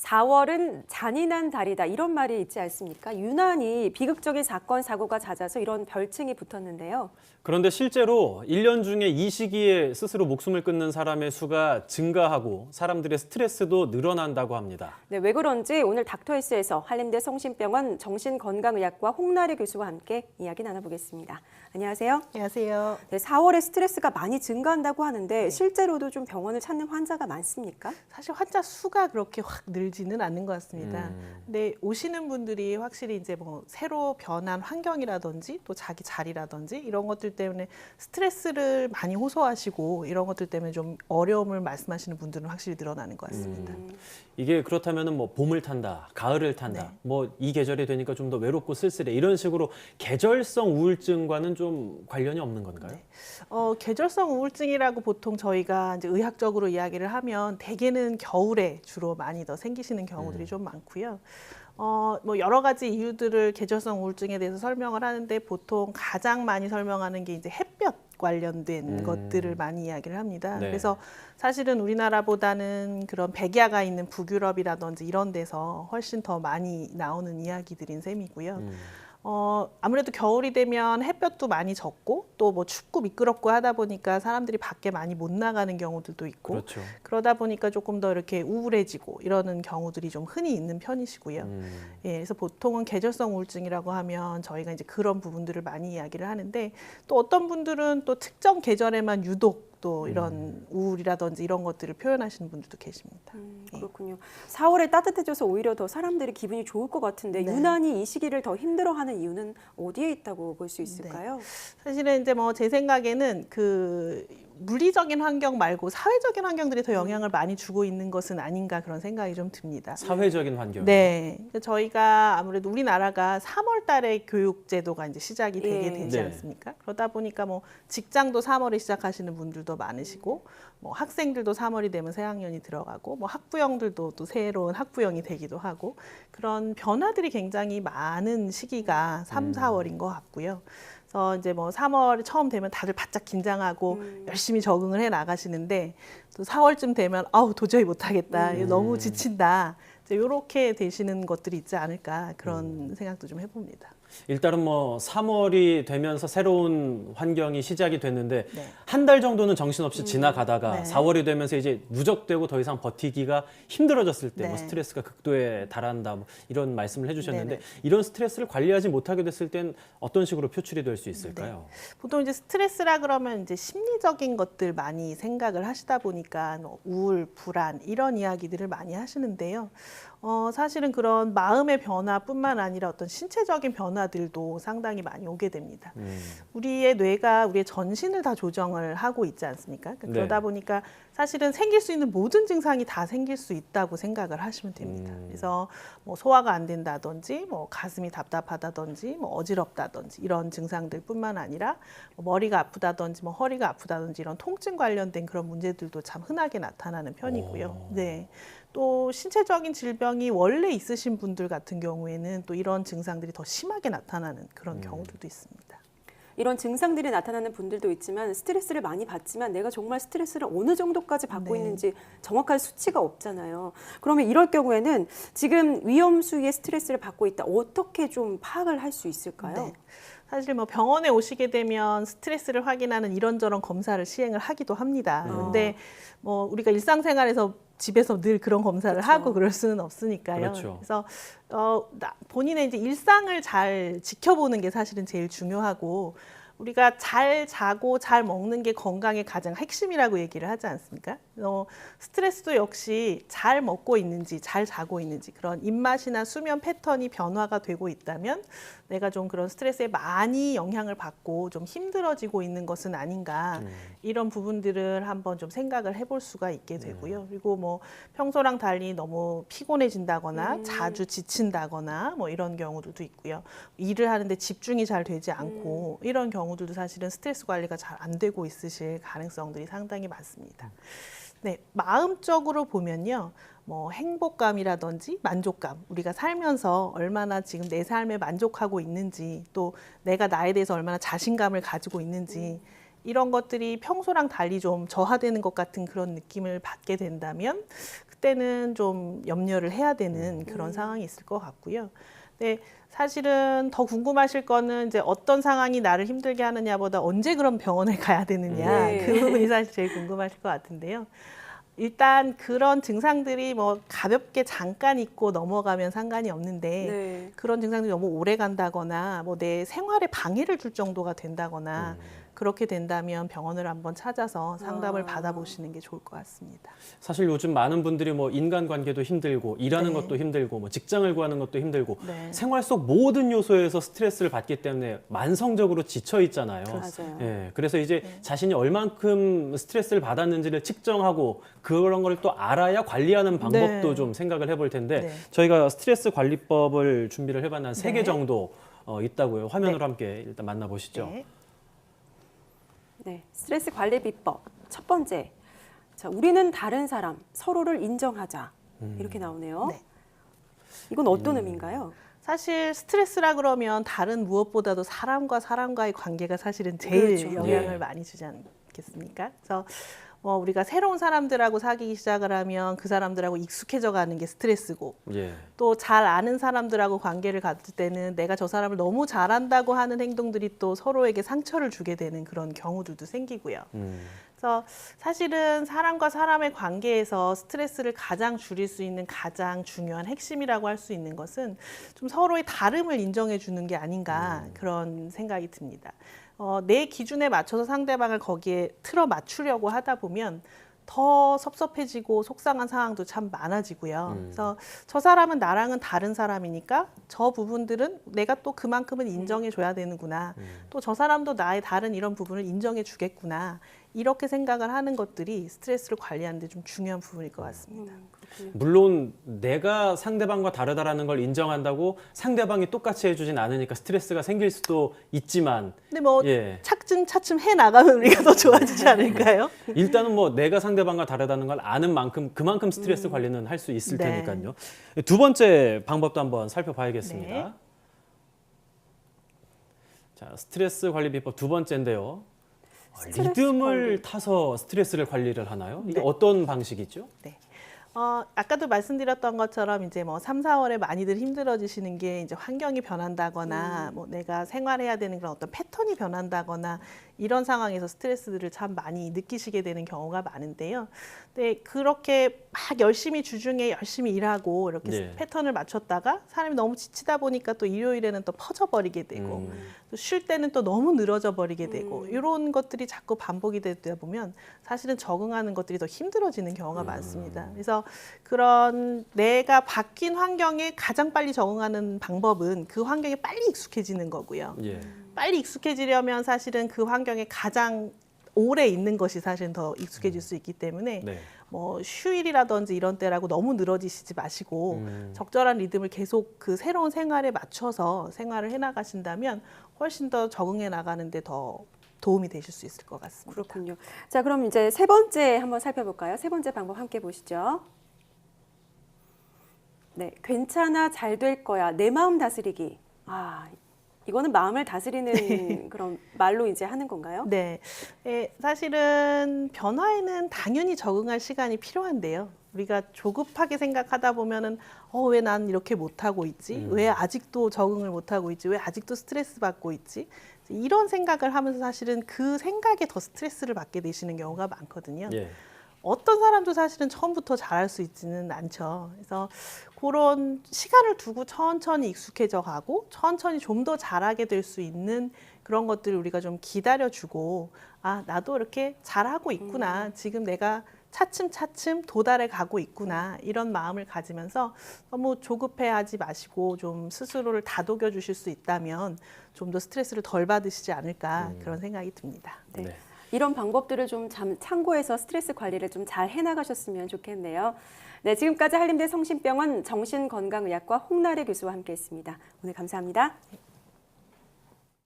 4월은 잔인한 달이다 이런 말이 있지 않습니까? 유난히 비극적인 사건, 사고가 잦아서 이런 별칭이 붙었는데요. 그런데 실제로 1년 중에 이 시기에 스스로 목숨을 끊는 사람의 수가 증가하고 사람들의 스트레스도 늘어난다고 합니다. 네, 왜 그런지 오늘 닥터헬스에서 한림대 성심병원 정신건강의학과 홍나래 교수와 함께 이야기 나눠보겠습니다. 안녕하세요. 안녕하세요. 네, 4월에 스트레스가 많이 증가한다고 하는데 실제로도 좀 병원을 찾는 환자가 많습니까? 사실 환자 수가 그렇게 확 늘지는 않는 것 같습니다. 근데 오시는 분들이 확실히 이제 뭐 새로 변한 환경이라든지 또 자기 자리라든지 이런 것들 때문에 스트레스를 많이 호소하시고 이런 것들 때문에 좀 어려움을 말씀하시는 분들은 확실히 늘어나는 것 같습니다. 이게 그렇다면은 뭐 봄을 탄다, 가을을 탄다, 네. 뭐 이 계절이 되니까 좀 더 외롭고 쓸쓸해 이런 식으로 계절성 우울증과는 좀 관련이 없는 건가요? 네. 계절성 우울증이라고 보통 저희가 이제 의학적으로 이야기를 하면 대개는 겨울에 주로 많이 더 생기시는 경우들이 좀 많고요. 뭐 여러 가지 이유들을 계절성 우울증에 대해서 설명을 하는데 보통 가장 많이 설명하는 게 이제 햇볕 관련된 것들을 많이 이야기를 합니다. 네. 그래서 사실은 우리나라보다는 그런 백야가 있는 북유럽이라든지 이런 데서 훨씬 더 많이 나오는 이야기들인 셈이고요. 아무래도 겨울이 되면 햇볕도 많이 적고 또 뭐 춥고 미끄럽고 하다 보니까 사람들이 밖에 많이 못 나가는 경우들도 있고 그렇죠. 그러다 보니까 조금 더 이렇게 우울해지고 이러는 경우들이 좀 흔히 있는 편이시고요. 예, 그래서 보통은 계절성 우울증이라고 하면 저희가 이제 그런 부분들을 많이 이야기를 하는데 또 어떤 분들은 또 특정 계절에만 유독 또 이런 우울이라든지 이런 것들을 표현하시는 분들도 계십니다. 그렇군요. 4월에 따뜻해져서 오히려 더 사람들이 기분이 좋을 것 같은데 네. 유난히 이 시기를 더 힘들어하는 이유는 어디에 있다고 볼 수 있을까요? 사실은 이제 뭐 제 생각에는 그 물리적인 환경 말고 사회적인 환경들이 더 영향을 많이 주고 있는 것은 아닌가 그런 생각이 좀 듭니다. 사회적인 환경. 네. 저희가 아무래도 우리나라가 3월 달에 교육 제도가 이제 시작이 되게 예. 되지 네. 않습니까? 그러다 보니까 뭐 직장도 3월에 시작하시는 분들도 많으시고 뭐 학생들도 3월이 되면 새 학년이 들어가고 뭐 학부형들도 또 새로운 학부형이 되기도 하고 그런 변화들이 굉장히 많은 시기가 3, 4월인 것 같고요. 그래서 이제 뭐 3월 처음 되면 다들 바짝 긴장하고 열심히 적응을 해 나가시는데 또 4월쯤 되면 아우 도저히 못하겠다, 너무 지친다. 이렇게 되시는 것들이 있지 않을까 그런 생각도 좀 해봅니다. 일단은 뭐 3월이 되면서 새로운 환경이 시작이 됐는데 네. 한 달 정도는 정신없이 지나가다가 네. 4월이 되면서 이제 누적되고 더 이상 버티기가 힘들어졌을 때 뭐 네. 스트레스가 극도에 달한다 뭐 이런 말씀을 해주셨는데 네네. 이런 스트레스를 관리하지 못하게 됐을 땐 어떤 식으로 표출이 될 수 있을까요? 보통 이제 스트레스라 그러면 이제 심리적인 것들 많이 생각을 하시다 보니까 뭐 우울, 불안 이런 이야기들을 많이 하시는데요. 사실은 그런 마음의 변화뿐만 아니라 어떤 신체적인 변화들도 상당히 많이 오게 됩니다. 우리의 뇌가 우리의 전신을 다 조정을 하고 있지 않습니까? 그러다 네. 보니까 사실은 생길 수 있는 모든 증상이 다 생길 수 있다고 생각을 하시면 됩니다. 그래서 뭐 소화가 안 된다든지, 뭐 가슴이 답답하다든지, 뭐 어지럽다든지 이런 증상들뿐만 아니라 뭐 머리가 아프다든지, 뭐 허리가 아프다든지 이런 통증 관련된 그런 문제들도 참 흔하게 나타나는 편이고요. 네. 또 신체적인 질병이 원래 있으신 분들 같은 경우에는 또 이런 증상들이 더 심하게 나타나는 그런 경우들도 있습니다. 이런 증상들이 나타나는 분들도 있지만 스트레스를 많이 받지만 내가 정말 스트레스를 어느 정도까지 받고 네. 있는지 정확한 수치가 없잖아요. 그러면 이럴 경우에는 지금 위험 수위의 스트레스를 받고 있다. 어떻게 좀 파악을 할 수 있을까요? 네. 사실 뭐 병원에 오시게 되면 스트레스를 확인하는 이런저런 검사를 시행을 하기도 합니다. 그런데 뭐 우리가 일상생활에서 집에서 늘 그런 검사를 그렇죠. 하고 그럴 수는 없으니까요. 그렇죠. 그래서 본인의 이제 일상을 잘 지켜보는 게 사실은 제일 중요하고 우리가 잘 자고 잘 먹는 게 건강의 가장 핵심이라고 얘기를 하지 않습니까? 스트레스도 역시 잘 먹고 있는지 잘 자고 있는지 그런 입맛이나 수면 패턴이 변화가 되고 있다면 내가 좀 그런 스트레스에 많이 영향을 받고 좀 힘들어지고 있는 것은 아닌가 이런 부분들을 한번 좀 생각을 해볼 수가 있게 되고요. 그리고 뭐 평소랑 달리 너무 피곤해진다거나 자주 지친다거나 뭐 이런 경우들도 있고요. 일을 하는데 집중이 잘 되지 않고 이런 경우들도 사실은 스트레스 관리가 잘 안 되고 있으실 가능성들이 상당히 많습니다. 네, 마음적으로 보면요. 뭐 행복감이라든지 만족감, 우리가 살면서 얼마나 지금 내 삶에 만족하고 있는지 또 내가 나에 대해서 얼마나 자신감을 가지고 있는지 이런 것들이 평소랑 달리 좀 저하되는 것 같은 그런 느낌을 받게 된다면 그때는 좀 염려를 해야 되는 그런 상황이 있을 것 같고요. 네, 사실은 더 궁금하실 거는 이제 어떤 상황이 나를 힘들게 하느냐보다 언제 그럼 병원에 가야 되느냐 네. 그 부분이 사실 제일 궁금하실 것 같은데요. 일단 그런 증상들이 뭐 가볍게 잠깐 있고 넘어가면 상관이 없는데 네. 그런 증상들이 너무 오래 간다거나 뭐 내 생활에 방해를 줄 정도가 된다거나 그렇게 된다면 병원을 한번 찾아서 상담을 받아보시는 게 좋을 것 같습니다. 사실 요즘 많은 분들이 뭐 인간관계도 힘들고 일하는 네. 것도 힘들고 뭐 직장을 구하는 것도 힘들고 네. 생활 속 모든 요소에서 스트레스를 받기 때문에 만성적으로 지쳐 있잖아요. 맞아요. 예, 그래서 이제 자신이 얼만큼 스트레스를 받았는지를 측정하고 그런 걸 또 알아야 관리하는 방법도 네. 좀 생각을 해볼 텐데 네. 저희가 스트레스 관리법을 준비를 해봤는데 한 3개 네. 정도 있다고요. 화면으로 함께 일단 만나보시죠. 네. 네, 스트레스 관리 비법. 첫 번째. 자, 우리는 다른 사람, 서로를 인정하자. 이렇게 나오네요. 네. 이건 어떤 의미인가요? 사실 스트레스라 그러면 다른 무엇보다도 사람과 사람과의 관계가 사실은 제일 그렇죠. 영향을 네. 많이 주지 않겠습니까? 그래서 뭐 우리가 새로운 사람들하고 사귀기 시작을 하면 그 사람들하고 익숙해져 가는 게 스트레스고 예. 또 잘 아는 사람들하고 관계를 가질 때는 내가 저 사람을 너무 잘한다고 하는 행동들이 또 서로에게 상처를 주게 되는 그런 경우들도 생기고요. 그래서 사실은 사람과 사람의 관계에서 스트레스를 가장 줄일 수 있는 가장 중요한 핵심이라고 할 수 있는 것은 좀 서로의 다름을 인정해 주는 게 아닌가 그런 생각이 듭니다. 내 기준에 맞춰서 상대방을 거기에 틀어 맞추려고 하다 보면 더 섭섭해지고 속상한 상황도 참 많아지고요. 그래서 저 사람은 나랑은 다른 사람이니까 저 부분들은 내가 또 그만큼은 인정해 줘야 되는구나. 또 저 사람도 나의 다른 이런 부분을 인정해 주겠구나. 이렇게 생각을 하는 것들이 스트레스를 관리하는 데 좀 중요한 부분일 것 같습니다. 그렇군요. 물론 내가 상대방과 다르다라는 걸 인정한다고 상대방이 똑같이 해주진 않으니까 스트레스가 생길 수도 있지만 근데 뭐 예. 차츰차츰 해 나가면 우리가 더 좋아지지 않을까요? 일단은 뭐 내가 상대방과 다르다는 걸 아는 만큼 그만큼 스트레스 관리는 할 수 있을 네. 테니까요. 두 번째 방법도 한번 살펴봐야겠습니다. 네. 자, 스트레스 관리 비법 두 번째인데요. 스트레스 리듬을 관리. 타서 스트레스를 관리를 하나요? 이게 네. 어떤 방식이죠? 네. 아까도 말씀드렸던 것처럼 이제 뭐 3, 4월에 많이들 힘들어지시는 게 이제 환경이 변한다거나 뭐 내가 생활해야 되는 그런 어떤 패턴이 변한다거나 이런 상황에서 스트레스들을 참 많이 느끼시게 되는 경우가 많은데요. 근데 그렇게 막 열심히 주중에 열심히 일하고 이렇게 네. 패턴을 맞췄다가 사람이 너무 지치다 보니까 또 일요일에는 또 퍼져버리게 되고 또 쉴 때는 또 너무 늘어져 버리게 되고 이런 것들이 자꾸 반복이 되다 보면 사실은 적응하는 것들이 더 힘들어지는 경우가 많습니다. 그래서 그런 내가 바뀐 환경에 가장 빨리 적응하는 방법은 그 환경에 빨리 익숙해지는 거고요. 예. 빨리 익숙해지려면 사실은 그 환경에 가장 오래 있는 것이 사실은 더 익숙해질 수 있기 때문에 네. 뭐 휴일이라든지 이런 때라고 너무 늘어지시지 마시고 적절한 리듬을 계속 그 새로운 생활에 맞춰서 생활을 해나가신다면 훨씬 더 적응해 나가는데 더 도움이 되실 수 있을 것 같습니다. 그렇군요. 자, 그럼 이제 세 번째 한번 살펴볼까요? 세 번째 방법 함께 보시죠. 네, 괜찮아, 잘 될 거야. 내 마음 다스리기. 이거는 마음을 다스리는 그런 말로 이제 하는 건가요? 네, 사실은 변화에는 당연히 적응할 시간이 필요한데요. 우리가 조급하게 생각하다 보면은 왜 난 이렇게 못하고 있지? 왜 아직도 적응을 못하고 있지? 왜 아직도 스트레스 받고 있지? 이런 생각을 하면서 사실은 그 생각에 더 스트레스를 받게 되시는 경우가 많거든요. 예. 어떤 사람도 사실은 처음부터 잘할 수 있지는 않죠. 그래서 그런 시간을 두고 천천히 익숙해져 가고 천천히 좀 더 잘하게 될 수 있는 그런 것들을 우리가 좀 기다려주고 나도 이렇게 잘하고 있구나. 지금 내가 차츰차츰 도달해 가고 있구나. 이런 마음을 가지면서 너무 조급해하지 마시고 좀 스스로를 다독여 주실 수 있다면 좀 더 스트레스를 덜 받으시지 않을까 그런 생각이 듭니다. 네. 네. 이런 방법들을 좀 참고해서 스트레스 관리를 좀 잘 해나가셨으면 좋겠네요. 네, 지금까지 한림대 성심병원 정신건강의학과 홍나래 교수와 함께했습니다. 오늘 감사합니다.